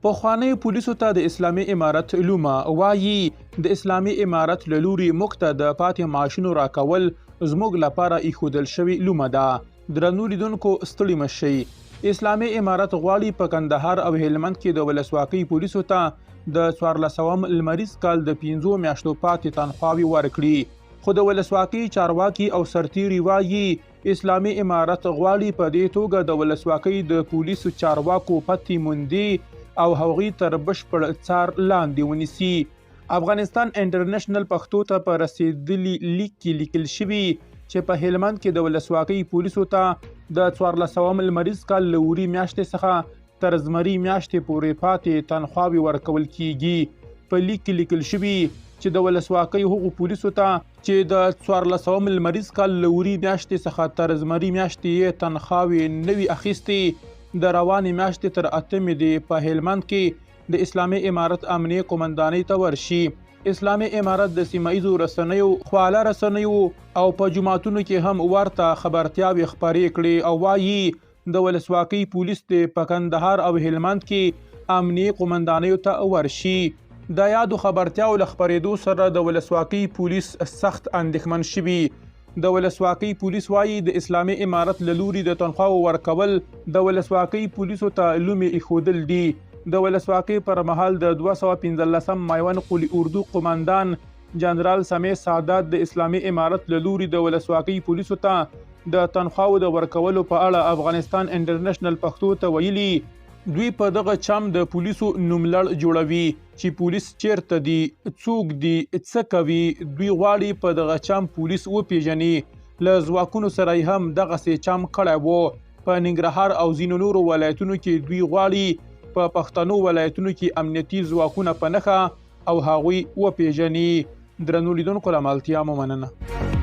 پخوانیو پولیسو ته د اسلامي امارت لومه وایي د اسلامي امارت له لوري موږ ته د پاتې معاشونو راکول زموږ لپاره ایښودل شوې لومه ده. درنو لیدونکو ستړي مه شئ. اسلامي امارت غواړي په کندهار او هلمند کې د ولسواکۍ پولیسو ته د 14 لمریز کال د 5 میاشتو پاتې تنخواوې ورکړي. خو د ولسواکۍ چارواکي او سرتیري وایي اسلامي امارت غواړي په دې توګه د ولسواکۍ د پولیسو چارواکو پتې موندي او هغوی تر بشپړ څار لاندې ونیسي. افغانستان انټرنیشنل پښتو ته په رسیدلي لیک کې لیکل شوي چې په هلمند کې د ولسواکۍ پولیسو ته د 14 لمریز کال له وري میاشتې څخه تر زمري میاشتې پورې پاتې تنخواوې ورکول کیږي. په لیک کې لیکل شوي چې د ولسواکۍ هغو پولیسو ته چې د 14 لمریز کال له وري میاشتې څخه تر زمري میاشتې یې تنخواوې نه وي اخیستې، د روانې میاشتې تر 8 دې په هلمند کې د اسلامي امارت امنیه قومندانۍ ته ورشي. اسلامي امارت د سیمه‌ایزو رسنیو، خواله رسنیو او په جوماتونو کې هم ورته خبرتیاوې خپرې کړې او وایي د ولسواکۍ پولیس د په کندهار او هلمند کې امنیه قومندانیو ته ورشي. د یادو خبرتیاو له خپرېدو سره د ولسواکۍ پولیس سخت اندېښمن شوي. د ولسواکۍ پولیس وایي د اسلامي امارت له لوري د تنخواو ورکول د ولسواکۍ پولیسو ته لومې ایښودل دي. د ولسواکۍ پر مهال د 215 مایوان قلي اردو قومندان جنرال سمیع سادات د اسلامي امارت له لوري د ولسواکۍ پولیسو ته د تنخواو د ورکولو په اړه افغانستان انټرنیشنل پښتو ته ویلي دوی په دغه چم د پولیسو نوملړ جوړوي چې پولیس چیرته دي، څوک دي، څه کوي. دوی غواړي په دغه چم پولیس وپیژني. له ځواکونو سره یې هم دغسې چم کړی و. په ننګرهار او ځینو نورو ولایتونو کې دوی غواړي په پښتنو ولایتونو کې امنیتي ځواکونه په نښه او هغوی وپیژني. درنو لیدونکو له ملتیا مو مننه.